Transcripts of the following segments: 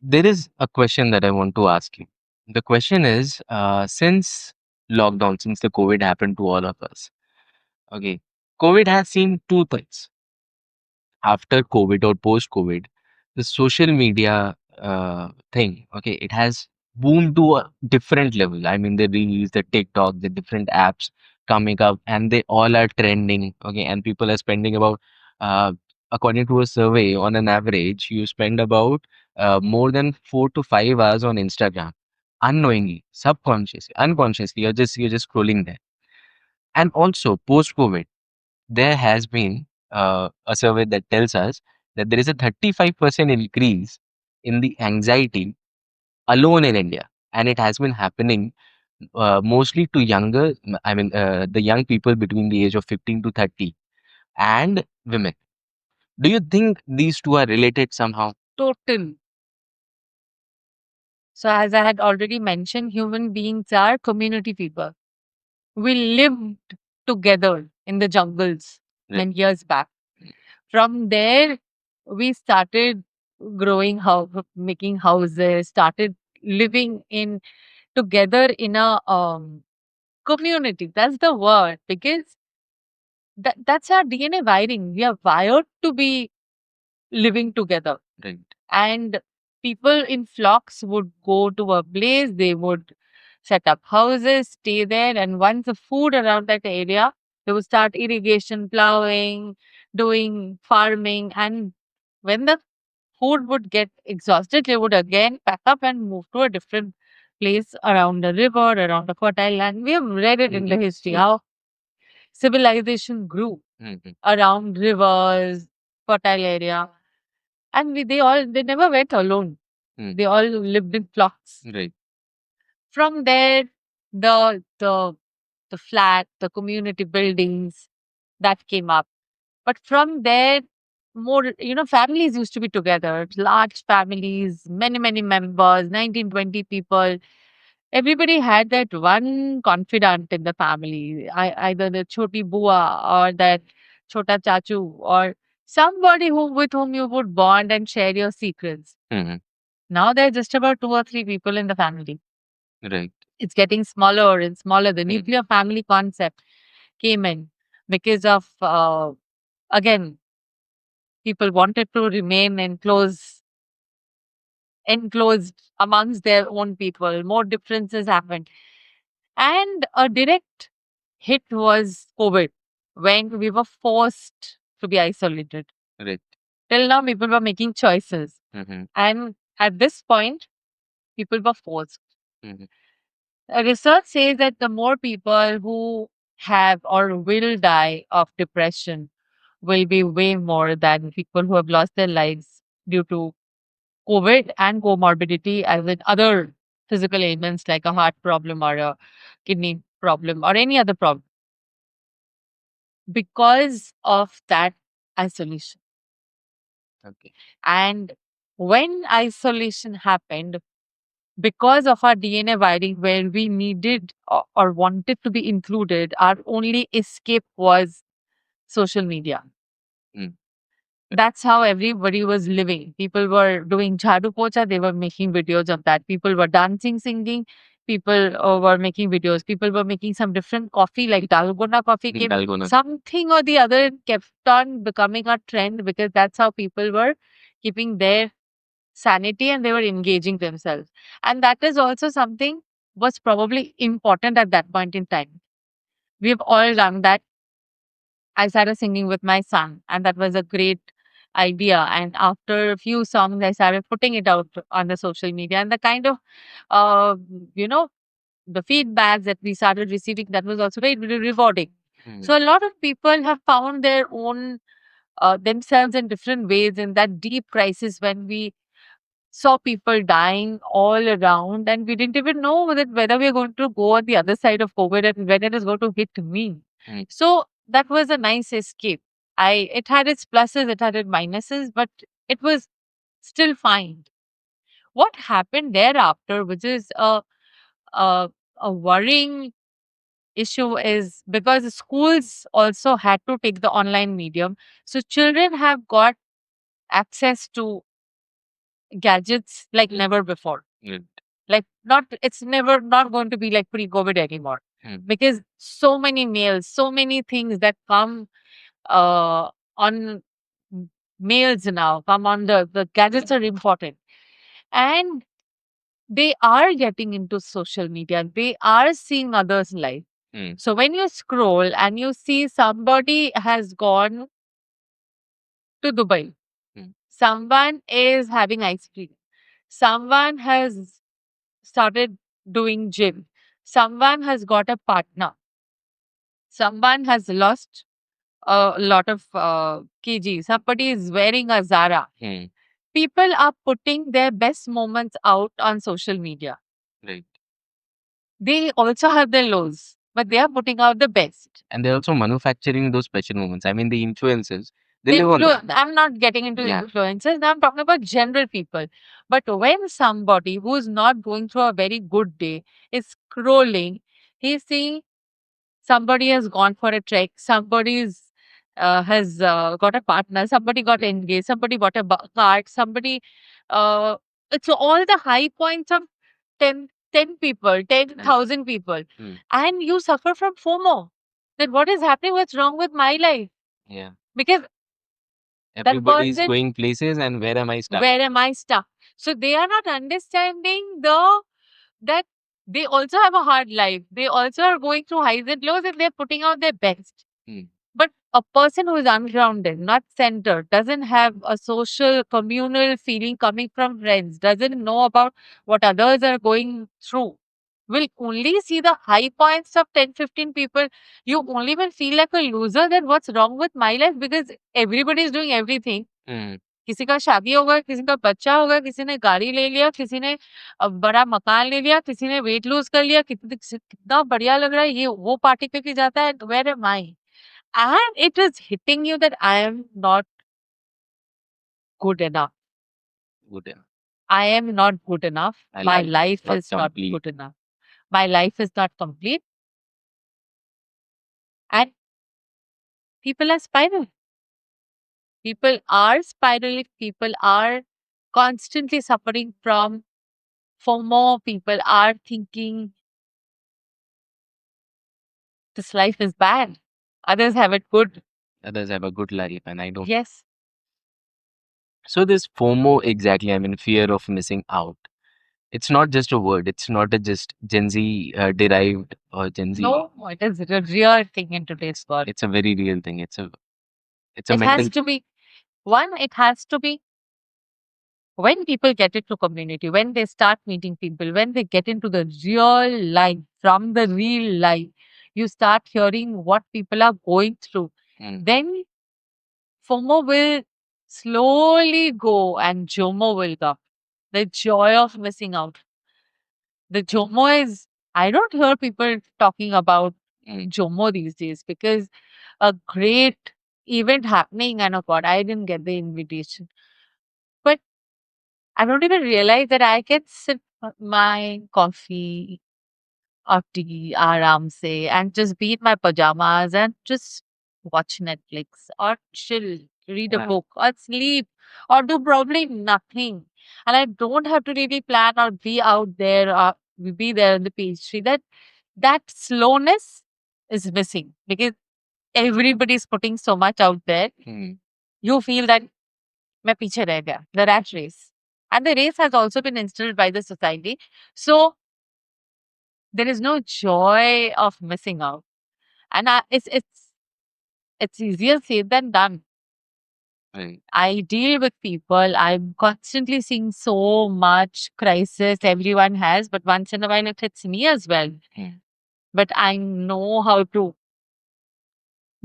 there is a question that I want to ask you. The question is, since lockdown, since the COVID happened to all of us, okay, COVID has seen two things. After COVID or post COVID, the social media thing, okay, it has boomed to a different level. I mean, the reels, the TikTok, the different apps coming up, and they all are trending, okay, and people are spending about, uh, according to a survey, on an average, you spend about more than 4 to 5 hours on Instagram, unknowingly, subconsciously, unconsciously. You're just scrolling there, and also post COVID there has been a survey that tells us that there is a 35% increase in the anxiety alone in India. And it has been happening mostly to the young people between the age of 15 to 30 and women. Do you think these two are related somehow? Total. So, as I had already mentioned, human beings are community people. We lived together in the jungles Right. many years back. From there, we started growing house, making houses, started living in together in a community. That's the word, because that's our DNA wiring. We are wired to be living together. Right. And people in flocks would go to a place, they would set up houses, stay there, and once the food around that area, they would start irrigation, plowing, doing farming. And when the food would get exhausted, they would again pack up and move to a different place around the river, around the fertile land. We have read it in the history how civilization grew Mhm. around rivers, fertile area. And they never went alone. Mm. They all lived in flocks. Right. From there, the the flat, the community buildings that came up. But from there, more families used to be together, large families, many members, 19, 20 people. Everybody had that one confidant in the family, either the choti bua or that chota chachu or somebody with whom you would bond and share your secrets. Mhm. Now there are just about two or three people in the family. Right. It's getting smaller and smaller. The Mm. nuclear family concept came in because of, again, people wanted to remain enclosed amongst their own people. More differences happened. And a direct hit was COVID, when we were forced to be isolated. Right. Till now, people were making choices. Mhm. And at this point, people were forced. Mhm. Research says that the more people who have or will die of depression will be way more than people who have lost their lives due to COVID and comorbidity, as in other physical ailments like a heart problem or a kidney problem or any other problem, because of that isolation. Okay. And when isolation happened, because of our DNA wiring, where we needed or wanted to be included, our only escape was social media. Mm. That's how everybody was living. People were doing jhadu pocha, they were making videos of that. People were dancing, singing. People were making videos. People were making some different coffee, like Dalgona coffee came. Dalgona. Something or the other kept on becoming a trend, because that's how people were keeping their sanity and they were engaging themselves. And that is also something was probably important at that point in time. We've all done that. I started singing with my son, and that was a great idea. And after a few songs, I started putting it out on the social media, and the kind of, uh, you know, the feedback that we started receiving, that was also very rewarding. Mm. So a lot of people have found their own themselves in different ways in that deep crisis, when we saw people dying all around, and we didn't even know whether we are going to go on the other side of COVID and when it is going to hit me. Mm. So that was a nice escape. It had its pluses, it had its minuses, but it was still fine. What happened thereafter, which is a, a worrying issue, is because the schools also had to take the online medium. So children have got access to gadgets like never before. Right. Like it's never not going to be like pre-COVID anymore, because so many mails, so many things that come on mails now come on the gadgets are important, and they are getting into social media. They are seeing others' life. So when you scroll and you see somebody has gone to Dubai, someone is having ice cream, someone has started doing gym, someone has got a partner, someone has lost a lot of kg, somebody is wearing a Zara. People are putting their best moments out on social media. Right. They also have their lows, but they are putting out the best. And they're also manufacturing those special moments. I mean, the influencers, they live on that. I'm not getting into the influencers. Now I'm talking about general people. But when somebody who's not going through a very good day is scrolling, he's seeing somebody has gone for a trek, somebody's has got a partner, somebody got engaged, somebody bought a card, somebody. Uh, it's all the high points of 10 people, 10,000 people. And you suffer from FOMO. That what is happening? What's wrong with my life? Yeah. Because Everybody's person, going places, and where am I stuck? where am I stuck? So they are not understanding that they also have a hard life. They also are going through highs and lows, and they're putting out their best. But a person who is ungrounded, not centered, doesn't have a social, communal feeling coming from friends, doesn't know about what others are going through, will only see the high points of 10, 15 people. You only will feel like a loser that what's wrong with my life, because everybody is doing everything. किसी का शादी हो गया, किसी का बच्चा हो गया, किसी ने गाड़ी ले लिया, किसी ने बड़ा मकान ले लिया, किसी ने वेट लूज कर लिया, कितना बढ़िया लग रहा है, ये वो पार्टी करके जाता है, where am I? And it is hitting you that I am not good enough. Good. Yeah. I am not good enough. My life not is not complete. good enough. My life is not complete. And people are spiraling. People are spiraling. People are constantly suffering from FOMO. People are thinking this life is bad. Others have it good. Others have a good life, and I don't. Yes. So this FOMO, exactly, I mean, fear of missing out. It's not just a word. It's not a just Gen Z derived or Gen Z. No, it is a real thing in today's world. It's a very real thing. It's a It mental. has to be one. It has to be when people get into community, when they start meeting people, when they get into the real life, from the real life, you start hearing what people are going through. Then FOMO will slowly go and JOMO will come. The joy of missing out. The JOMO is, I don't hear people talking about JOMO these days, because a great event happening and oh God, I didn't get the invitation. But I don't even realize that I can sip my coffee or tea aaram se and just be in my pajamas and just watch Netflix or chill, read a book or sleep or do probably nothing. And I don't have to really plan or be out there or be there in the peach tree. That slowness is missing because everybody's putting so much out there. You feel that मैं पीछे रह गया, the rat race. And the race has also been instilled by the society. So there is no joy of missing out. And it's easier said than done. Right. I deal with people. I'm constantly seeing so much crisis everyone has, but once in a while it hits me as well. But I know how to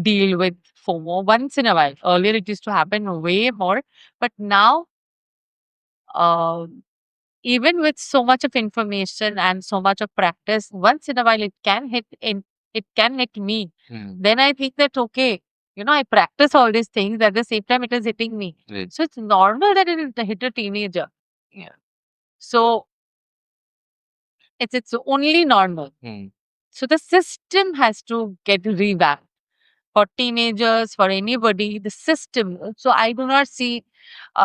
deal with FOMO once in a while. Earlier it used to happen way more, but now uh, even with so much of information and so much of practice, once in a while it can hit me. Then I think that okay, I practice all these things at the same time it is hitting me. Right. So it's normal that it will hit a teenager. Yeah. So it's only normal. So the system has to get revamped for teenagers, for anybody, the system. So I do not see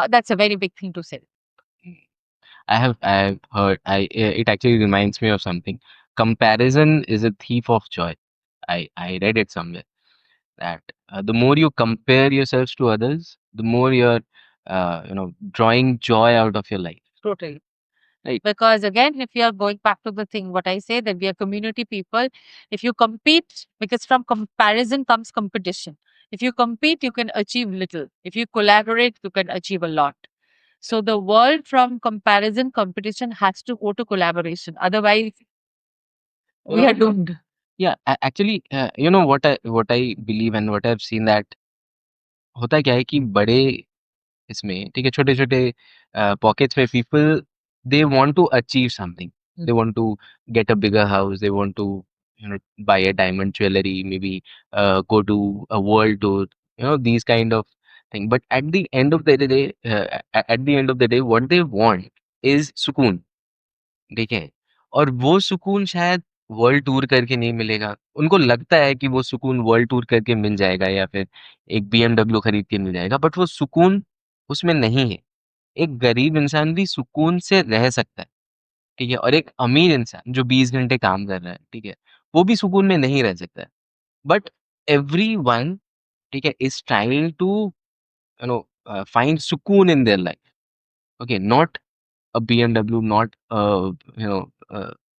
that's a very big thing to say. I've heard. It actually reminds me of something. Comparison is a thief of joy. I read it somewhere that the more you compare yourselves to others, the more you're drawing joy out of your life. Totally. Right. Because again, if you are going back to the thing, what I say that we are community people, if you compete, because from comparison comes competition. If you compete, you can achieve little. If you collaborate, you can achieve a lot. So the world from comparison, competition has to go to collaboration. Otherwise, we are doomed. Yeah, actually, what I believe and what I've seen that होता क्या है कि बड़े इसमें ठीक है छोटे-छोटे pockets में people they want to achieve something. They want to get a bigger house. They want to buy a diamond jewelry, maybe go to a world tour. These kind of thing. But at the end of the day, at the end of the day, what they want is सुकून. ठीक है? और वो सुकून शायद world tour करके नहीं मिलेगा। उनको लगता है कि वो सुकून वर्ल्ड टूर करके मिल जाएगा या फिर एक बीएमडब्ल्यू खरीद के मिल जाएगा, बट वो सुकून उसमें नहीं है। एक गरीब इंसान भी सुकून से रह सकता है, ठीक है? और एक अमीर इंसान जो 20 घंटे काम कर रहा है, ठीक है? वो भी सुकून में नहीं रह सकता है। बट एवरीवन, ठीक है, इज़ ट्राइंग टू फाइंड सुकून in their life, okay? Not a BMW, not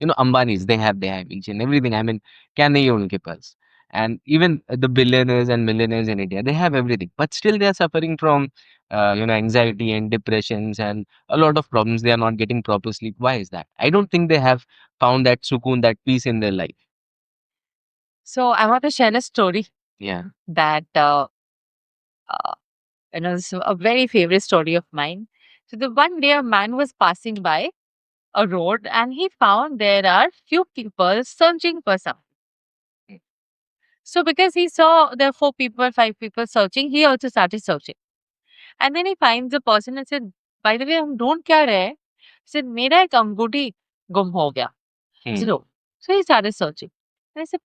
Ambani's. They have each and everything. I mean, क्या नहीं है उनके पास? And even the billionaires and millionaires in India, they have everything, but still they are suffering from anxiety and depressions and a lot of problems. They are not getting proper sleep. Why is that? I don't think they have found that sukoon, that peace in their life. So I want to share a story Yeah. that uh, this is a very favorite story of mine. So the one day a man was passing by a road and he found there are few people searching for something. So because he saw there are 4 people, 5 people searching, he also started searching. And then he finds a person and said, by the way, हम ढूंढ क्या रहे हैं? He said, मेरा एक अंगूठी गुम हो गया. I said, oh. So he started searching. And I said,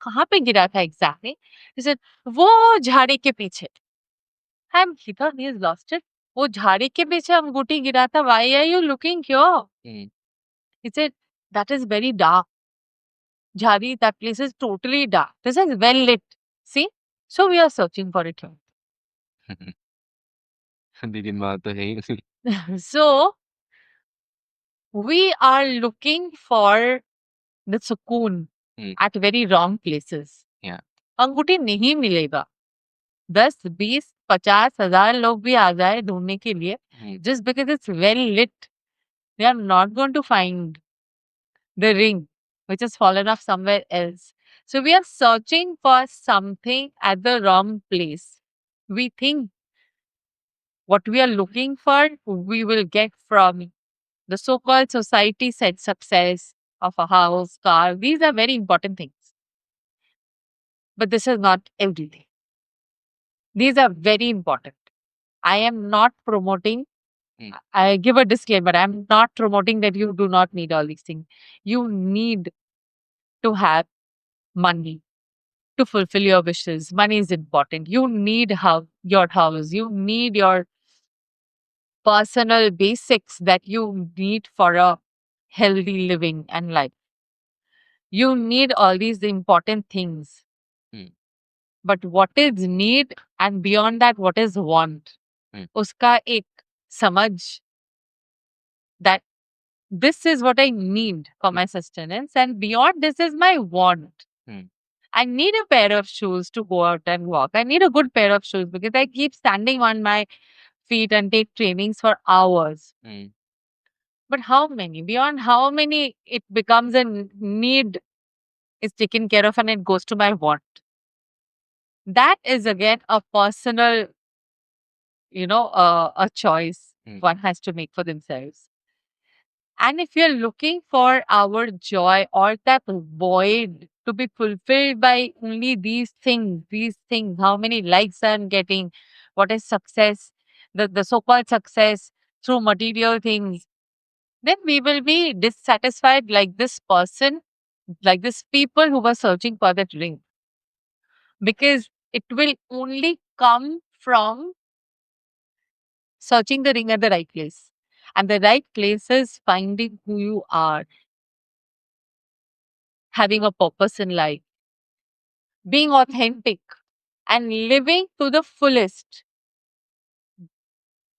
कहाँ पे गिरा था exactly? He said, वो झाड़ी के पीछे. And he thought he has lost it. वो झाड़ी के पीछे अंगूठी गिरा था. Why are you looking here? He said, that is very dark. Jhari, that place is totally dark. This is well lit. See? So we are searching for it here. लेकिन वहाँ तो है ही So we are looking for the sukoon at very wrong places. Yeah. अंगूठी नहीं मिलेगा. 10, 20, 50,000 लोग भी आ जाए ढूंढने के लिए. Just because it's well lit, they are not going to find the ring which has fallen off somewhere else. So we are searching for something at the wrong place. We think what we are looking for, we will get from the so called society said success of a house, car. These are very important things. But this is not everything. These are very important. I am not promoting, I give a disclaimer. I'm not promoting that you do not need all these things. You need to have money to fulfill your wishes. Money is important. You need your house. You need your personal basics that you need for a healthy living and life. You need all these important things. But what is need and beyond that, what is want? Uska ek samajh that this is what I need for my sustenance, and beyond this is my want. I need a pair of shoes to go out and walk. I need a good pair of shoes because I keep standing on my feet and take trainings for hours. But how many? Beyond how many it becomes a need is taken care of and it goes to my want. That is again a personal, a choice one has to make for themselves. And if you're looking for our joy or that void to be fulfilled by only these things, how many likes I'm getting, what is success, the so-called success through material things, then we will be dissatisfied like this person, like this people who were searching for that ring. Because it will only come from searching the ring at the right place. And the right place is finding who you are, having a purpose in life, being authentic, and living to the fullest.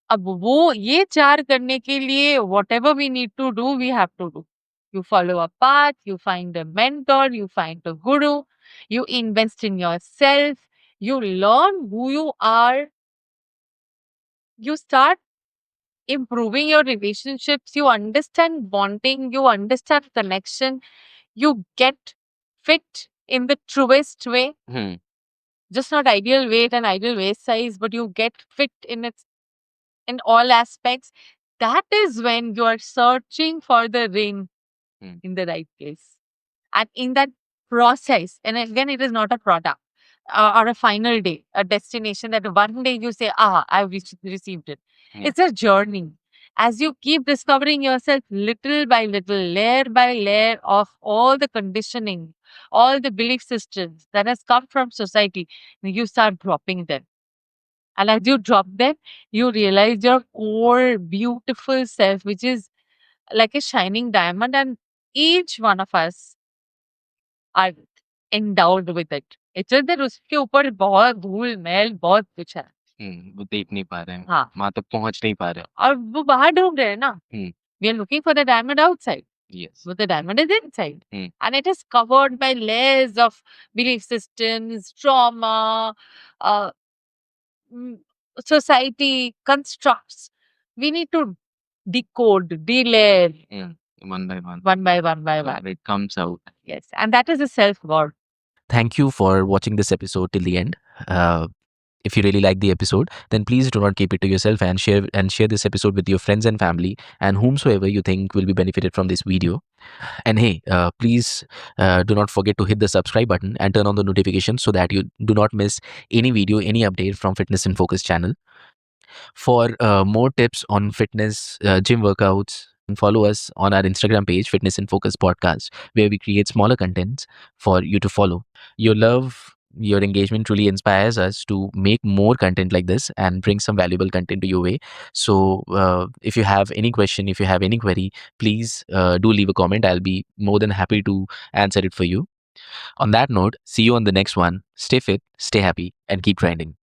अब वो ये 4 करने के लिए whatever we need to do, we have to do. You follow a path, you find a mentor, you find a guru, you invest in yourself, you learn who you are, you start improving your relationships, you understand bonding, you understand connection, you get fit in the truest way, Hmm. just not ideal weight and ideal waist size, but you get fit in all aspects. That is when you are searching for the ring Hmm. in the right place. And in that process, and again, it is not a product or a final day, a destination that one day you say, ah, I've received it. Yeah. It's a journey. As you keep discovering yourself little by little, layer by layer of all the conditioning, all the belief systems that has come from society, you start dropping them. And as you drop them, you realize your core beautiful self, which is like a shining diamond, and each one of us are endowed with it. It's just that उसके ऊपर बहुत धूल मैल बहुत कुछ है. वो देख नहीं पा रहे हैं, हाँ. वहाँ तक पहुँच नहीं पा रहे हैं। और वो बाहर ढूंढ रहे हैं ना. Hmm. We are looking for the diamond outside, Yes. but the diamond is inside. Hmm. And it is covered by layers of belief systems, trauma, uh, mm, society constructs. We need to decode, delayer, Yeah. One by one. one by one by one. It comes out. Yes. And that is a self worth. Thank you for watching this episode till the end. If you really like the episode, then please do not keep it to yourself and share this episode with your friends and family and whomsoever you think will be benefited from this video. And hey, please do not forget to hit the subscribe button and turn on the notifications so that you do not miss any video, any update from Fitness in Focus channel. For more tips on fitness, gym workouts, and follow us on our Instagram page, Fitness in Focus Podcast, where we create smaller contents for you to follow. Your love, your engagement truly inspires us to make more content like this and bring some valuable content to your way. So, if you have any question, if you have any query, please do leave a comment. I'll be more than happy to answer it for you. On that note, see you on the next one. Stay fit, stay happy, and keep grinding.